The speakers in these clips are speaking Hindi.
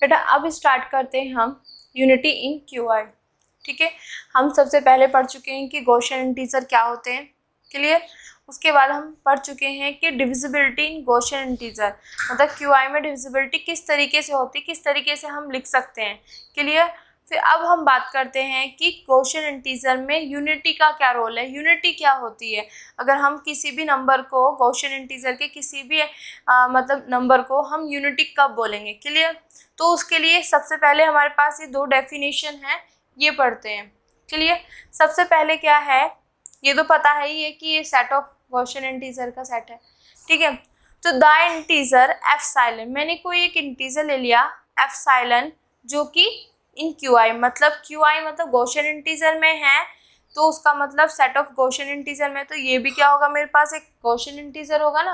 बेटा अब स्टार्ट करते हैं हम यूनिटी इन क्यू आई। ठीक है, हम सबसे पहले पढ़ चुके हैं कि गॉसियन इंटीजर क्या होते हैं, क्लियर। उसके बाद हम पढ़ चुके हैं कि डिविजिबिलिटी इन गॉसियन इंटीजर, मतलब क्यू आई में डिविजिबिलिटी किस तरीके से होती है, किस तरीके से हम लिख सकते हैं, क्लियर। फिर अब हम बात करते हैं कि गॉसियन इंटीजर में यूनिटी का क्या रोल है, यूनिटी क्या होती है। अगर हम किसी भी नंबर को, गॉसियन इंटीजर के किसी भी मतलब नंबर को हम यूनिटी कब बोलेंगे, क्लियर। तो उसके लिए सबसे पहले हमारे पास ये दो डेफिनेशन है, ये पढ़ते हैं, क्लियर। सबसे पहले क्या है, ये तो पता है ही है कि ये सेट ऑफ गॉसियन इंटीजर का सेट है, ठीक है। तो द इंटीजर एप्सिलॉन, मैंने कोई एक इंटीजर ले लिया एप्सिलॉन जो कि इन क्यू आई, मतलब क्यू आई मतलब गॉसियन इंटीजर में है, तो उसका मतलब सेट ऑफ गॉसियन इंटीजर में, तो ये भी क्या होगा, मेरे पास एक गॉसियन इंटीजर होगा ना।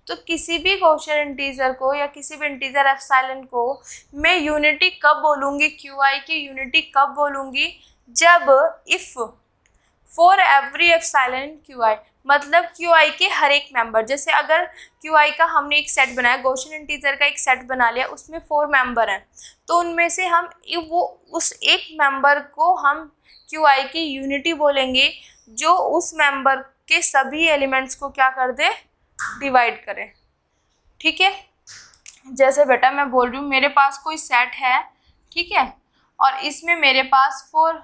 तो किसी भी गॉसियन इंटीजर को या किसी भी इंटीजर एप्सिलॉन को मैं यूनिटी कब बोलूँगी, क्यू आई की यूनिटी कब बोलूँगी, जब if for every epsilon Q I, मतलब क्यू आई के हर एक मेंबर, जैसे अगर क्यू आई का हमने एक सेट बनाया, गॉसियन इंटीजर का एक सेट बना लिया, उसमें 4 मेंबर हैं, तो उनमें से हम वो उस एक मेंबर को हम क्यू आई की यूनिटी बोलेंगे जो उस मेंबर के सभी एलिमेंट्स को क्या कर दे, डिवाइड करें, ठीक है। जैसे बेटा मैं बोल रही हूँ मेरे पास कोई सेट है, ठीक है, और इसमें मेरे पास 4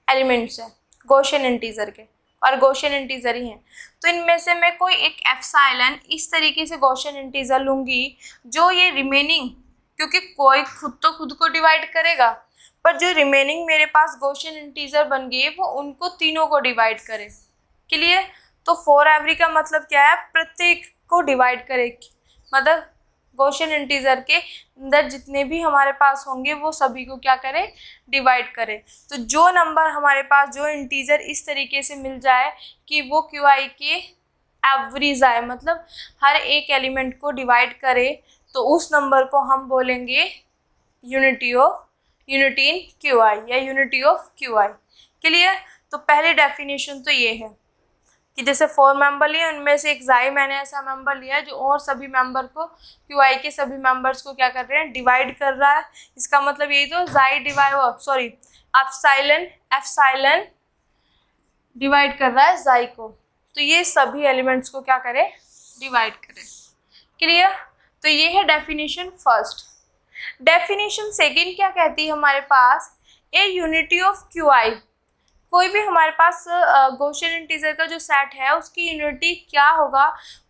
एलिमेंट्स हैं गॉसियन इंटीजर के, और गॉसियन इंटीजर ही हैं, तो इनमें से मैं कोई एक एप्सिलॉन इस तरीके से गॉसियन इंटीजर लूँगी जो ये रिमेनिंग, क्योंकि कोई खुद को डिवाइड करेगा, पर जो रिमेनिंग मेरे पास गॉसियन इंटीजर बन गई वो उनको तीनों को डिवाइड करे, क्लियर। तो फॉर एवरी का मतलब क्या है, प्रत्येक को डिवाइड करे, मतलब गॉसियन इंटीजर के अंदर जितने भी हमारे पास होंगे वो सभी को क्या करे, डिवाइड करे। तो जो नंबर हमारे पास, जो इंटीजर इस तरीके से मिल जाए कि वो क्यू आई के एवरेज आए, मतलब हर एक एलिमेंट को डिवाइड करे, तो उस नंबर को हम बोलेंगे यूनिटी इन क्यू आई या unity of Q I, clear. तो पहली डेफिनेशन तो ये है कि जैसे 4 मेंबर लिए, उनमें से एक जाई मैंने ऐसा मेंबर लिया है जो और सभी मेंबर को, क्यू आई के सभी मेंबर्स को क्या कर रहे हैं, डिवाइड कर रहा है। इसका मतलब यही तो जाई एप्सिलॉन डिवाइड कर रहा है जाई को, तो ये सभी एलिमेंट्स को क्या करे, डिवाइड करे, क्लियर। तो ये है डेफिनेशन फर्स्ट। डेफिनेशन सेकेंड क्या कहती है हमारे पास, a unity of Q I, कोई भी हमारे पास गॉसियन इंटीजर का जो सेट है उसकी यूनिटी क्या होगा,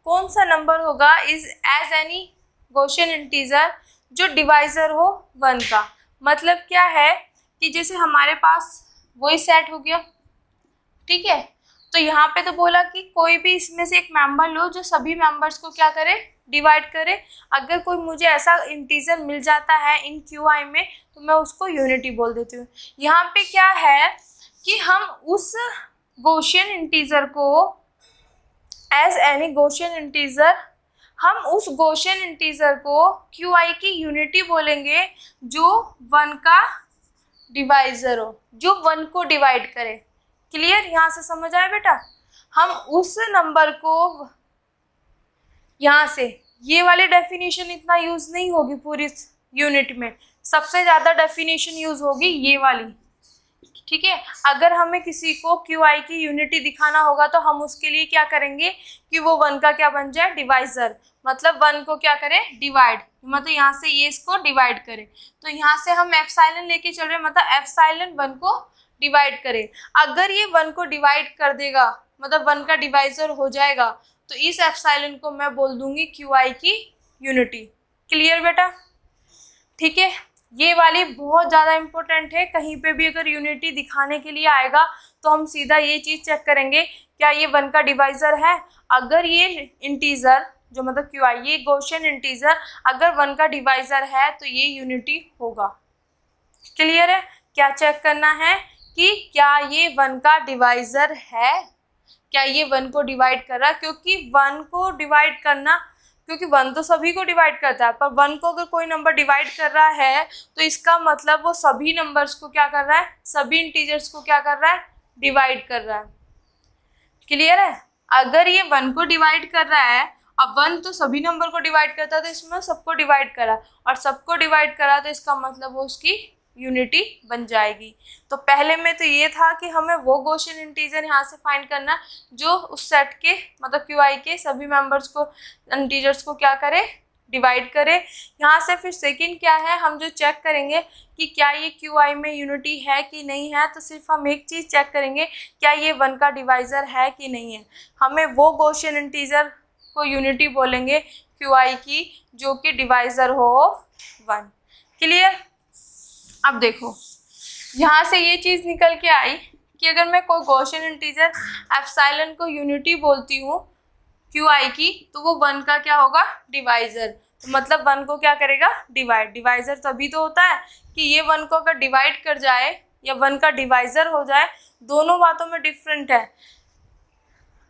कौन सा नंबर होगा, is as any Gaussian integer जो डिवाइजर हो 1 का। मतलब क्या है कि जैसे हमारे पास वही सेट हो गया, ठीक है, तो यहाँ पे तो बोला कि कोई भी इसमें से एक मेंबर लो जो सभी मेंबर्स को क्या करे, डिवाइड करे। अगर कोई मुझे ऐसा इंटीजर मिल जाता है इन क्यू आई में तो मैं उसको यूनिटी बोल देती हूँ। यहाँ पे क्या है कि हम उस गॉसियन इंटीजर को एज एनी गॉसियन इंटीजर, हम उस गॉसियन इंटीजर को क्यू आई की यूनिटी बोलेंगे जो 1 का डिवाइजर हो, जो 1 को डिवाइड करे, क्लियर। यहाँ से समझ आया बेटा, हम उस नंबर को, यहाँ से ये वाली डेफिनेशन इतना यूज नहीं होगी पूरी यूनिट में, सबसे ज्यादा डेफिनेशन यूज होगी ये वाली, ठीक है। अगर हमें किसी को क्यू आई की यूनिटी दिखाना होगा तो हम उसके लिए क्या करेंगे कि वो 1 का क्या बन जाए, डिवाइजर, मतलब 1 को क्या करे, डिवाइड, मतलब यहाँ से ये इसको डिवाइड करे। तो यहाँ से हम एप्सिलॉन लेके चल रहे हैं, मतलब एप्सिलॉन 1 को डिवाइड करे। अगर ये 1 को डिवाइड कर देगा, मतलब 1 का डिवाइजर हो जाएगा, तो इस एप्सिलॉन को मैं बोल दूंगी क्यू आई की यूनिटी, क्लियर बेटा, ठीक है। ये वाली बहुत ज़्यादा इम्पोर्टेंट है, कहीं पे भी अगर यूनिटी दिखाने के लिए आएगा तो हम सीधा ये चीज़ चेक करेंगे क्या ये 1 का डिवाइजर है। अगर ये इंटीजर जो मतलब क्यू आई, ये गॉसियन इंटीजर अगर 1 का डिवाइजर है तो ये यूनिटी होगा, क्लियर है। क्या चेक करना है कि क्या ये 1 का डिवाइजर है, क्या ये 1 को डिवाइड कर रहा है, क्योंकि 1 को डिवाइड करना, क्योंकि 1 तो सभी को डिवाइड करता है, पर 1 को अगर कोई नंबर डिवाइड कर रहा है तो इसका मतलब वो सभी नंबर्स को क्या कर रहा है, सभी इंटीजर्स को क्या कर रहा है, डिवाइड कर रहा है, क्लियर है। अगर ये 1 को डिवाइड कर रहा है अब 1 तो सभी नंबर को डिवाइड करता है, तो इसमें सबको डिवाइड करा, और सबको डिवाइड करा तो इसका मतलब वो उसकी यूनिटी बन जाएगी। तो पहले में तो ये था कि हमें वो गॉसियन इंटीजर यहाँ से फाइंड करना जो उस सेट के मतलब QI के सभी मेंबर्स को इंटीजर्स को क्या करे, डिवाइड करे। यहाँ से फिर सेकंड क्या है, हम जो चेक करेंगे कि क्या ये QI में यूनिटी है कि नहीं है, तो सिर्फ हम एक चीज़ चेक करेंगे, क्या ये 1 का डिवाइज़र है कि नहीं है। हमें वो गॉसियन इंटीजर को यूनिटी बोलेंगे QI की जो कि डिवाइज़र हो 1। क्लियर। अब देखो यहाँ से ये चीज़ निकल के आई कि अगर मैं कोई गॉसियन इंटीजर एप्सिलॉन को यूनिटी बोलती हूँ QI की, तो वो 1 का क्या होगा, डिवाइज़र। तो मतलब 1 को क्या करेगा, डिवाइड। डिवाइज़र तभी तो होता है कि ये 1 को अगर डिवाइड कर जाए या 1 का डिवाइज़र हो जाए, दोनों बातों में डिफरेंट है।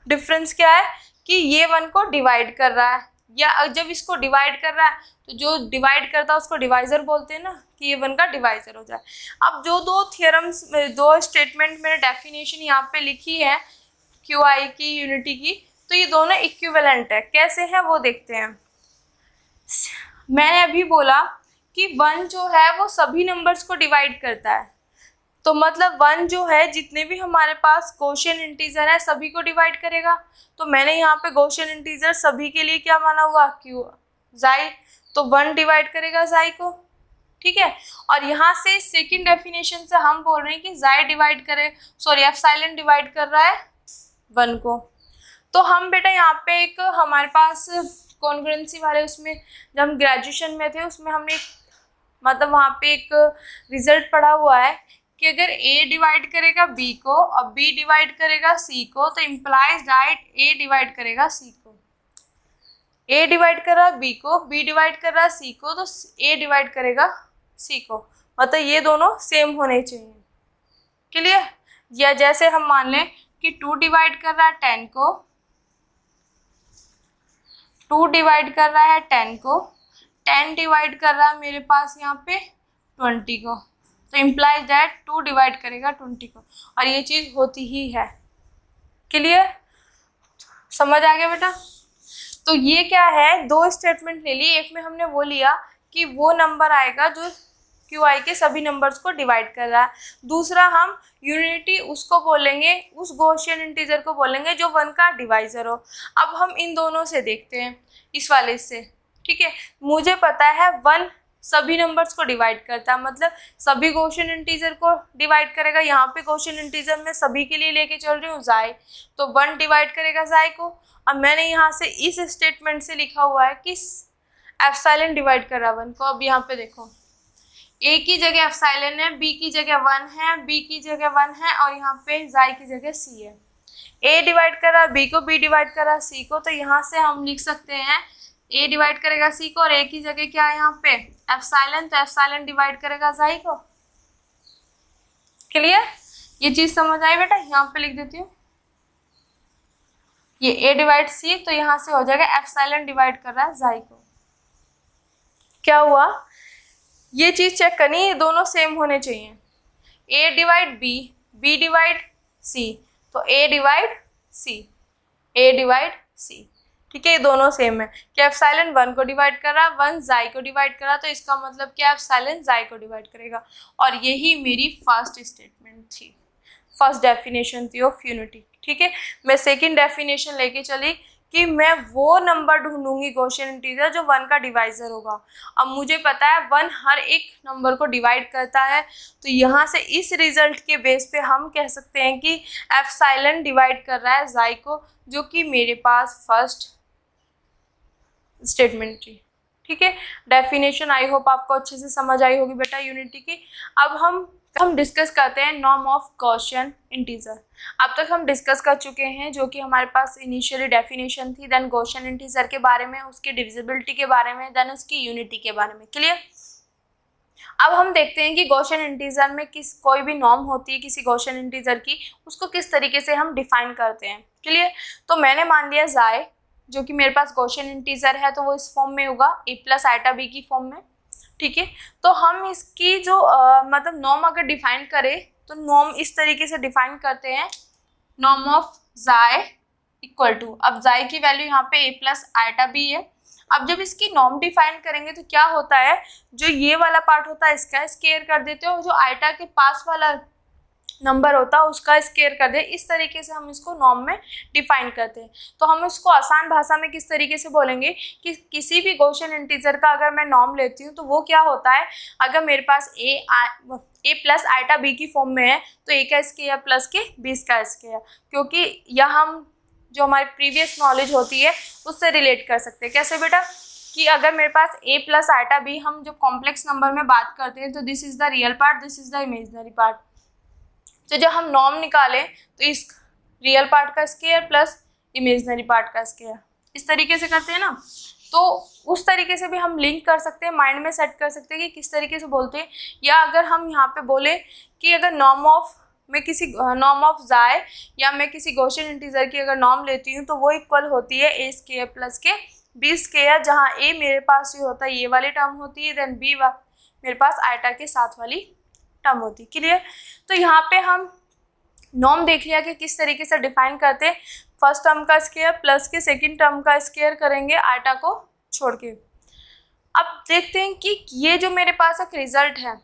डिफरेंस क्या है कि ये 1 को डिवाइड कर रहा है, या जब इसको डिवाइड कर रहा है तो जो डिवाइड करता है उसको डिवाइज़र बोलते हैं ना, कि ये 1 का डिवाइज़र हो जाए। अब जो दो थ्योरम्स, दो स्टेटमेंट मैंने डेफिनेशन यहाँ पे लिखी है QI की यूनिटी की, तो ये दोनों इक्विवेलेंट है। कैसे हैं वो देखते हैं। मैंने अभी बोला कि 1 जो है वो सभी नंबर्स को डिवाइड करता है, तो मतलब 1 जो है जितने भी हमारे पास गॉसियन इंटीजर है सभी को डिवाइड करेगा। तो मैंने यहाँ पे गॉसियन इंटीजर सभी के लिए क्या माना हुआ, ज़ाई, तो 1 डिवाइड करेगा ज़ाई को, ठीक है। और यहाँ से सेकंड डेफिनेशन से हम बोल रहे हैं कि ज़ाई डिवाइड करे, सॉरी एप्सिलॉन डिवाइड कर रहा है 1 को। तो हम बेटा यहाँ पे एक हमारे पास कॉन्ग्रुएंसी वाले उसमें जब हम ग्रेजुएशन में थे उसमें हमने मतलब वहाँ पे एक रिजल्ट पढ़ा हुआ है कि अगर A डिवाइड करेगा B को और B डिवाइड करेगा C को, तो इम्प्लाइज दैट A डिवाइड करेगा C को। A डिवाइड कर रहा है B को, B डिवाइड कर रहा है C को, तो A डिवाइड करेगा C को। मतलब ये दोनों सेम होने चाहिए। क्लियर। या जैसे हम मान लें कि 2 डिवाइड कर रहा है 10 को, 2 डिवाइड कर रहा है 10 को, 10 डिवाइड कर रहा है मेरे पास यहाँ पे 20 को, तो इम्प्लाइज दैट 2 डिवाइड करेगा 20 को, और ये चीज़ होती ही है। क्लियर, समझ आ गया बेटा। तो ये क्या है, दो स्टेटमेंट ले लिए। एक में हमने वो लिया कि वो नंबर आएगा जो QI के सभी नंबर्स को डिवाइड कर रहा है। दूसरा हम यूनिटी उसको बोलेंगे, उस गॉसियन इंटीजर को बोलेंगे जो 1 का डिवाइज़र हो। अब हम इन दोनों से देखते हैं, इस वाले से, ठीक है। मुझे पता है 1 सभी नंबर्स को डिवाइड करता है, मतलब सभी गॉसियन इंटीजर को डिवाइड करेगा। यहाँ पे गॉसियन इंटीजर में सभी के लिए लेके चल रही हूँ ज़ाई, तो 1 डिवाइड करेगा ज़ाई को। अब मैंने यहाँ से इस स्टेटमेंट से लिखा हुआ है कि एप्सिलॉन डिवाइड कर रहा है 1 को। अब यहाँ पे देखो, A की जगह एप्सिलॉन है, B की जगह 1 है, B की जगह 1 है, और यहाँ पे ज़ाई की जगह C है। A डिवाइड कर रहा है B को, B डिवाइड कर रहा है C को, तो यहाँ से हम लिख सकते हैं A डिवाइड करेगा C को, और A की जगह क्या है यहाँ पे एप्सिलॉन, तो एप्सिलॉन डिवाइड करेगा ज़ाई को। क्लियर, ये चीज़ समझ आई बेटा। यहाँ पे लिख देती हूँ, ये A डिवाइड C, तो यहाँ से हो जाएगा एप्सिलॉन डिवाइड कर रहा है ज़ाई को। क्या हुआ, ये चीज़ चेक करनी, ये दोनों सेम होने चाहिए। A divide B, B divide C, तो A divide C, A divide C, ठीक है। ये दोनों सेम है कि एप्सिलॉन 1 को डिवाइड कर रहा है, 1 ज़ाई को डिवाइड कर रहा है, तो इसका मतलब क्या एप्सिलॉन ज़ाई को डिवाइड करेगा। और यही मेरी फर्स्ट स्टेटमेंट थी, फर्स्ट डेफिनेशन थी ऑफ यूनिटी, ठीक है। मैं सेकंड डेफिनेशन लेके चली कि मैं वो नंबर ढूंढूंगी गॉसियन इंटीजर जो 1 का डिवाइज़र होगा। अब मुझे पता है 1 हर एक नंबर को डिवाइड करता है, तो यहाँ से इस रिजल्ट के बेस पे हम कह सकते हैं कि एप्सिलॉन डिवाइड कर रहा है ज़ाई को, जो कि मेरे पास फर्स्ट स्टेटमेंट थी, ठीक है। डेफिनेशन आई होप आपको अच्छे से समझ आई होगी बेटा यूनिटी की। अब हम डिस्कस करते हैं नॉर्म ऑफ गॉसियन इंटीजर। अब तक हम डिस्कस कर चुके हैं जो कि हमारे पास इनिशियली डेफिनेशन थी, देन गॉसियन इंटीजर के बारे में, उसकी डिविजिबिलिटी के बारे में, देन उसकी यूनिटी के बारे में। क्लियर। अब हम देखते हैं कि गॉसियन इंटीजर में कोई भी नॉर्म होती है किसी गॉसियन इंटीजर की, उसको किस तरीके से हम डिफाइन करते हैं। क्लियर। तो मैंने मान लिया ज़ाई जो कि मेरे पास गॉसियन इंटीजर है, तो वो इस फॉर्म में होगा A प्लस आइटा B की फॉर्म में, ठीक है। तो हम इसकी जो मतलब नॉर्म अगर डिफाइन करें तो नॉर्म इस तरीके से डिफाइन करते हैं, नॉर्म ऑफ ज़ाई इक्वल टू, अब जाई की वैल्यू यहाँ पे a प्लस आइटा बी है। अब जब इसकी नॉर्म डिफाइन करेंगे तो क्या होता है, जो ये वाला पार्ट होता है इसका स्क्वायर कर देते हो, जो आइटा के पास वाला नंबर होता है उसका स्क्वायर कर दे। इस तरीके से हम इसको नॉर्म में डिफाइन करते हैं। तो हम इसको आसान भाषा में किस तरीके से बोलेंगे कि किसी भी गॉसियन इंटीजर का अगर मैं नॉर्म लेती हूँ तो वो क्या होता है, अगर मेरे पास ए प्लस आइटा बी की फॉर्म में है तो ए का स्क्वायर प्लस के बी का स्क्वायर, क्योंकि यह हम जो हमारी प्रीवियस नॉलेज होती है उससे रिलेट कर सकते हैं। कैसे बेटा, कि अगर मेरे पास a प्लस आइटा बी, हम जब कॉम्प्लेक्स नंबर में बात करते हैं तो this is the real part, this is the imaginary part. तो जब हम नॉर्म निकालें तो इस रियल पार्ट का स्क्वायर प्लस इमेजिनरी पार्ट का स्क्वायर, इस तरीके से करते हैं ना। तो उस तरीके से भी हम लिंक कर सकते हैं, माइंड में सेट कर सकते हैं कि किस तरीके से बोलते हैं। या अगर हम यहाँ पे बोले कि अगर नॉर्म ऑफ जाए या मैं किसी गॉसियन इंटीजर की अगर नॉर्म लेती हूँ तो वो इक्वल होती है ए स्क्वायर प्लस के बी स्क्वायर, जहाँ ए मेरे पास ये होता है ये वाली टर्म होती है, देन बी मेरे पास आइटा के साथ वाली टर्म होती है। क्लियर। तो यहाँ पे हम नॉर्म देख लिया कि किस तरीके से डिफाइन करते हैं, फर्स्ट टर्म का स्क्वायर प्लस के सेकंड टर्म का स्क्वायर करेंगे आइटा को छोड़ के। अब देखते हैं कि ये जो मेरे पास एक रिजल्ट है,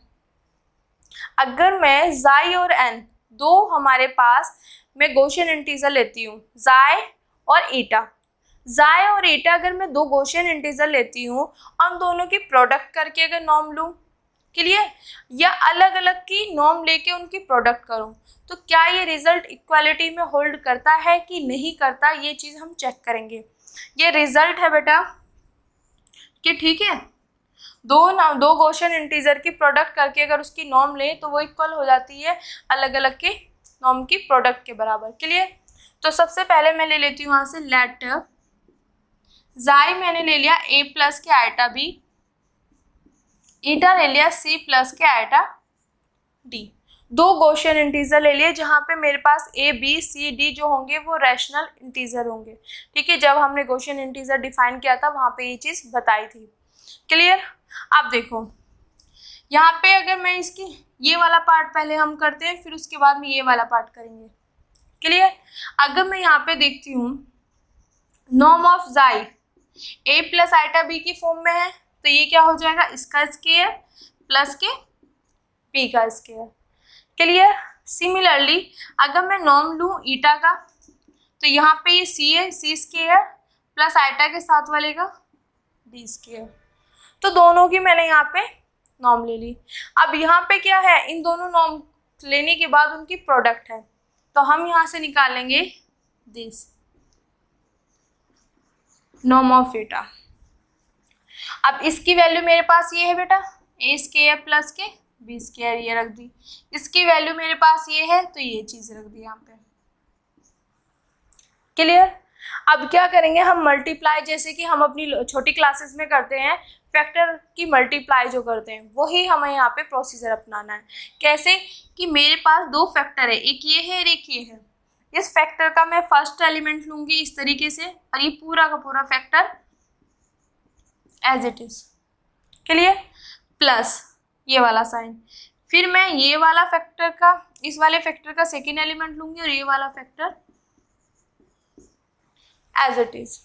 अगर मैं जाई और एन दो हमारे पास मैं गॉसियन इंटीजर लेती हूँ, जाई और ईटा, जाई और ईटा अगर मैं दो गॉसियन इंटीजर लेती हूँ और उन दोनों की प्रोडक्ट करके अगर नॉर्म लूँ, क्लियर, या अलग अलग की नॉर्म लेके उनकी प्रोडक्ट करूं, तो क्या ये रिजल्ट इक्वालिटी में होल्ड करता है कि नहीं करता, ये चीज़ हम चेक करेंगे। ये रिजल्ट है बेटा कि ठीक है, दो गॉसियन इंटीजर की प्रोडक्ट करके अगर उसकी नॉर्म ले तो वो इक्वल हो जाती है अलग अलग के नॉर्म की प्रोडक्ट के बराबर। क्लियर। तो सबसे पहले मैं ले लेती हूँ यहाँ से लेट जाई मैंने ले लिया a प्लस के आइटा बी, ईटा ले लिया c प्लस के आइटा d। दो गॉसियन इंटीजर ले लिए जहाँ पे मेरे पास a b c d जो होंगे वो रैशनल इंटीजर होंगे। ठीक है, जब हमने गॉसियन इंटीजर डिफाइन किया था वहाँ पे ये चीज़ बताई थी। क्लियर। अब देखो यहाँ पे अगर मैं इसकी ये वाला पार्ट पहले हम करते हैं, फिर उसके बाद में ये वाला पार्ट करेंगे। क्लियर। अगर मैं यहाँ पे देखती हूँ नॉर्म ऑफ जाई a प्लस आइटा b की फॉर्म में है तो ये क्या हो जाएगा, इसका स्क्वायर प्लस के p का स्क्वायर। क्लियर। सिमिलरली अगर मैं नॉर्म लूँ ईटा का तो यहाँ पे ये c है, c स्क्वायर प्लस आइटा के साथ वाले का d स्क्वायर। तो दोनों की मैंने यहाँ पे नॉर्म ले ली। अब यहाँ पे क्या है, इन दोनों नॉर्म लेने के बाद उनकी प्रोडक्ट है, तो हम यहाँ से निकालेंगे दिस नॉर्म ऑफ ईटा। अब इसकी वैल्यू मेरे पास ये है बेटा ए स्क्वायर प्लस के बी स्क्वायर, ये रख दी। इसकी वैल्यू मेरे पास ये है तो ये चीज रख दी यहाँ पे। क्लियर। अब क्या करेंगे हम मल्टीप्लाई, जैसे कि हम अपनी छोटी क्लासेस में करते हैं फैक्टर की मल्टीप्लाई जो करते हैं वही हमें यहाँ पे प्रोसीजर अपनाना है। कैसे कि मेरे पास दो फैक्टर है, एक ये है और एक ये है। इस फैक्टर का मैं फर्स्ट एलिमेंट लूंगी इस तरीके से और ये पूरा का पूरा factor as it is. Clear. Plus ये वाला साइन, फिर मैं ये वाला फैक्टर का इस वाले फैक्टर का सेकेंड एलिमेंट लूंगी और ये वाला factor as it is.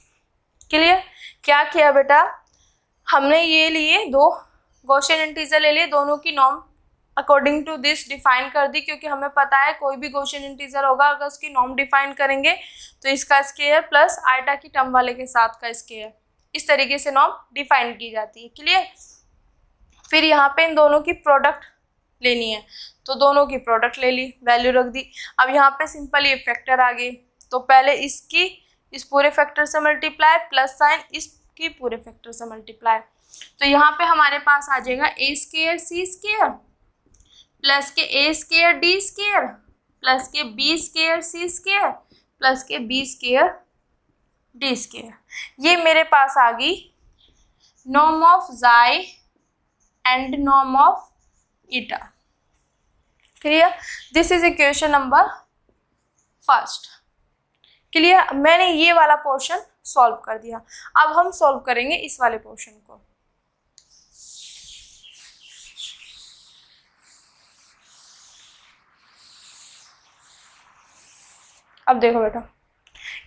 Clear. क्या किया बेटा, हमने ये लिए दो गॉसियन इंटीजर ले लिए, दोनों की norm according to this define कर दी, क्योंकि हमें पता है कोई भी गॉसियन इंटीजर होगा अगर उसकी नॉर्म डिफाइन करेंगे तो इसका स्क्वायर प्लस आइटा की टर्म वाले के साथ का स्क्वायर, इस तरीके से नॉर्म डिफाइन की जाती है। क्लियर। फिर यहाँ पे इन दोनों की प्रोडक्ट लेनी है तो दोनों की प्रोडक्ट ले ली, वैल्यू रख दी। अब यहाँ पे सिंपल ये फैक्टर आ गए तो पहले इसकी इस पूरे फैक्टर से मल्टीप्लाई प्लस साइन इसकी पूरे फैक्टर से मल्टीप्लाई, तो यहाँ पे हमारे पास आ जाएगा ए स्क्वायर सी स्क्वायर प्लस के ए स्क्वायर डी स्क्वायर प्लस के बी स्क्वायर सी स्क्वायर प्लस के बी स्क्वायर डी स्क्वायर। ये मेरे पास आ गई नॉर्म ऑफ जाई and norm of eta. Clear. This is equation number first. Clear. मैंने ये वाला पोर्शन सॉल्व कर दिया। अब हम सॉल्व करेंगे इस वाले पोर्शन को। अब देखो बेटा,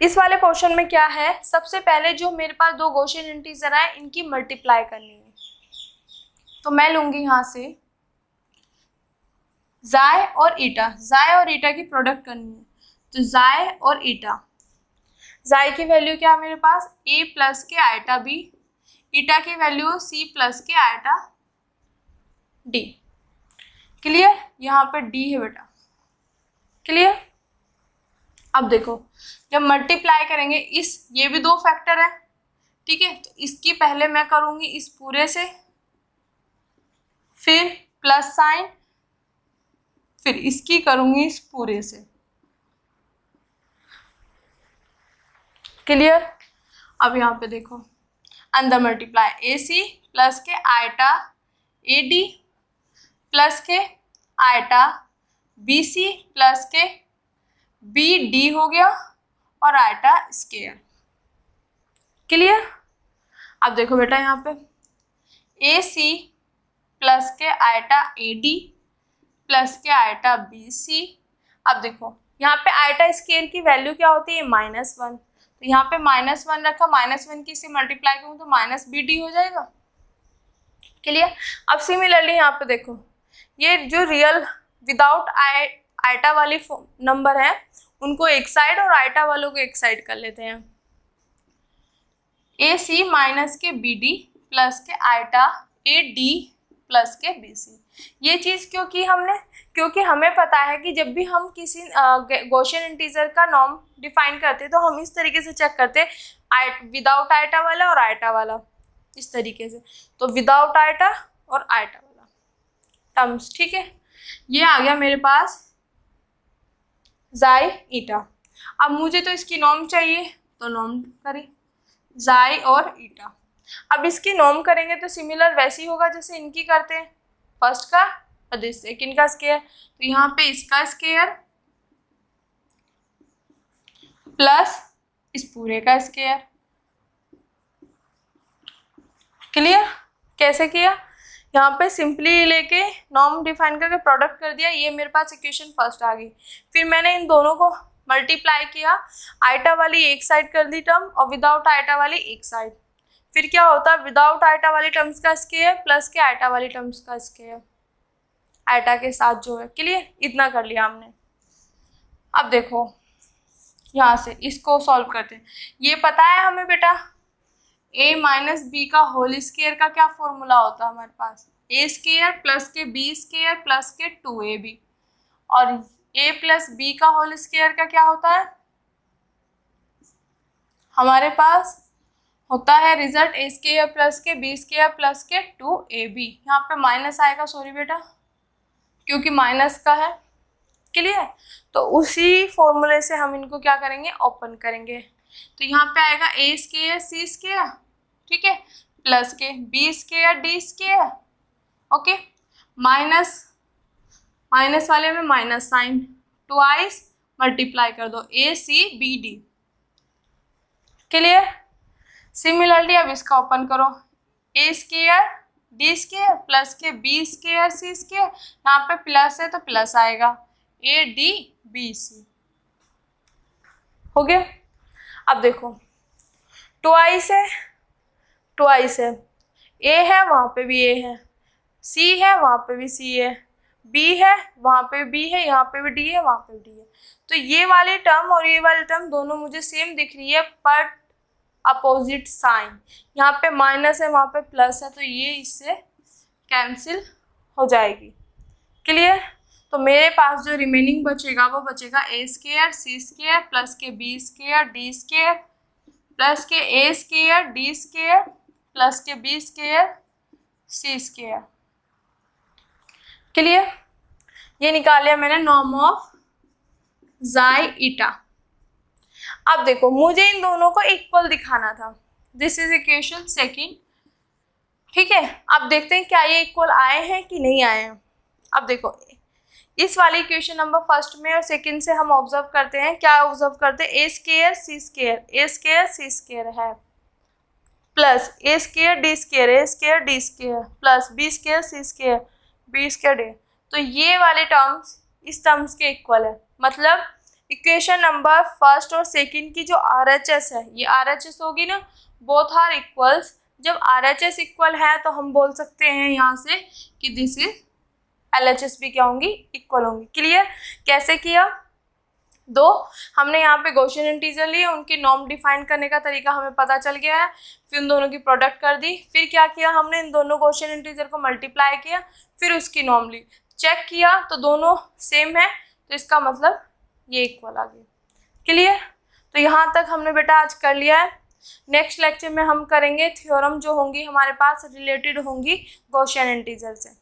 इस वाले पोर्शन में क्या है, सबसे पहले जो मेरे पास दो गॉसियन इंटीजर है इनकी मल्टीप्लाई करनी है। तो मैं लूंगी यहाँ से जाय और ईटा की प्रोडक्ट करनी है। तो जाय और ईटा, जाय की वैल्यू क्या है मेरे पास a प्लस के आयटा b, ईटा की वैल्यू c प्लस के आयटा d। क्लियर, यहाँ पे d है बेटा। क्लियर, अब देखो जब मल्टीप्लाई करेंगे ये भी दो फैक्टर है, ठीक है। तो इसकी पहले मैं करूंगी इस पूरे से, फिर प्लस साइन, फिर इसकी करूंगी इस पूरे से। क्लियर, अब यहाँ पे देखो अंदर मल्टीप्लाई AC प्लस के आयटा AD प्लस के आयटा BC प्लस के BD हो गया और आयटा स्केयर। क्लियर, अब देखो बेटा यहाँ पे AC प्लस के आयटा AD प्लस के आयटा BC। अब देखो यहाँ पे आयटा स्केयर की वैल्यू क्या होती है -1, तो यहाँ पे -1 रखा, -1 की से मल्टीप्लाई करूँ तो -BD हो जाएगा। क्लियर, अब सिमिलरली यहाँ पे देखो ये जो रियल विदाउट आयटा वाली नंबर है उनको एक साइड और आयटा वालों को एक साइड कर लेते हैं। AC माइनस के BD प्लस के आयटा AD प्लस के BC। ये चीज़ क्यों की हमने, क्योंकि हमें पता है कि जब भी हम किसी गॉसियन इंटीजर का नॉर्म डिफाइन करते तो हम इस तरीके से चेक करते विदाउट आयटा वाला और आयटा वाला, इस तरीके से। तो विदाउट आयटा और आयटा वाला टर्म्स, ठीक है। ये आ गया मेरे पास जाई ईटा। अब मुझे तो इसकी नॉर्म चाहिए तो नॉर्म करें जाई और ईटा। अब इसकी नॉर्म करेंगे तो सिमिलर वैसी होगा जैसे इनकी करते हैं, फर्स्ट का और सेकंड का स्केयर। तो यहाँ पे इसका स्केयर प्लस इस पूरे का स्केयर। क्लियर, कैसे किया, यहाँ पे सिंपली लेके नॉर्म डिफाइन करके प्रोडक्ट कर दिया, ये मेरे पास इक्वेशन फर्स्ट आ गई। फिर मैंने इन दोनों को मल्टीप्लाई किया, आयटा वाली एक साइड कर दी टर्म और विदाउट आयटा वाली एक साइड। फिर क्या होता है विदाउट आयटा वाली टर्म्स का स्केयर प्लस के आयटा वाली टर्म्स का स्केयर आयटा के साथ जो है। क्लियर, इतना कर लिया हमने। अब देखो यहाँ से इसको सॉल्व करते हैं। ये पता है हमें बेटा a माइनस बी का होल स्केयर का क्या फॉर्मूला होता है हमारे पास, a स्केयर प्लस के b स्केयर प्लस के 2ab, और a प्लस b का होल स्केयर का क्या होता है हमारे पास होता है रिजल्ट a स्केयर प्लस के b स्केयर प्लस के 2ab। यहाँ पे माइनस आएगा, सॉरी बेटा क्योंकि माइनस का है। क्लियर, तो उसी फॉर्मूले से हम इनको क्या करेंगे ओपन करेंगे। तो यहाँ पे आएगा a स्केयर c स्केयर, ठीक है, प्लस के b square d square, okay, minus minus वाले में माइनस साइन, ट्वाइस मल्टीप्लाई कर दो ACBD। क्लियर, सिमिलरली अब इसका ओपन करो a square d square plus के b स्केयर c स्केयर, यहाँ पे प्लस है तो प्लस आएगा ADBC। हो गया। अब देखो ट्वाइस है a है वहाँ पे भी a है, c है वहाँ पे भी c है, b है वहाँ पे b है, यहाँ पे भी d है वहाँ पे भी d है। तो ये वाली टर्म और ये वाली टर्म दोनों मुझे सेम दिख रही है बट अपोजिट साइन, यहाँ पे माइनस है वहाँ पे प्लस है, तो ये इससे कैंसिल हो जाएगी। क्लियर, तो मेरे पास जो रिमेनिंग बचेगा वो बचेगा a square c square plus के b square d square plus के a square d square plus के b square c square. Clear, ये निकाल लिया मैंने नॉर्म ऑफ जाई ईटा। अब देखो मुझे इन दोनों को इक्वल दिखाना था, दिस इज इक्वेशन सेकंड, ठीक है। अब देखते हैं क्या ये इक्वल आए हैं कि नहीं आए हैं। अब देखो इस वाली इक्वेशन नंबर फर्स्ट में और सेकंड से हम ऑब्जर्व करते हैं, क्या ऑब्जर्व करते हैं, a स्केयर c स्केयर है plus a square d square plus b square c square b square d। तो ये वाले टर्म्स इस टर्म्स के इक्वल है, मतलब इक्वेशन नंबर फर्स्ट और सेकंड की जो RHS है, ये RHS होगी ना, बोथ आर इक्वल्स। जब RHS इक्वल है तो हम बोल सकते हैं यहाँ से कि दिस इज LHS भी क्या होंगी, इक्वल होंगी। क्लियर? कैसे किया? दो हमने यहाँ पे गॉसियन इंटीजर लिए, उनकी नॉर्म डिफाइन करने का तरीका हमें पता चल गया है, फिर उन दोनों की प्रोडक्ट कर दी, फिर क्या किया हमने, इन दोनों गॉसियन इंटीजर को मल्टीप्लाई किया, फिर उसकी नॉर्म ली, चेक किया तो दोनों सेम है, तो इसका मतलब ये इक्वल आ गया। क्लियर? तो यहाँ तक हमने बेटा आज कर लिया है। नेक्स्ट लेक्चर में हम करेंगे थ्योरम जो होंगी हमारे पास रिलेटेड होंगी गॉसियन इंटीजर से।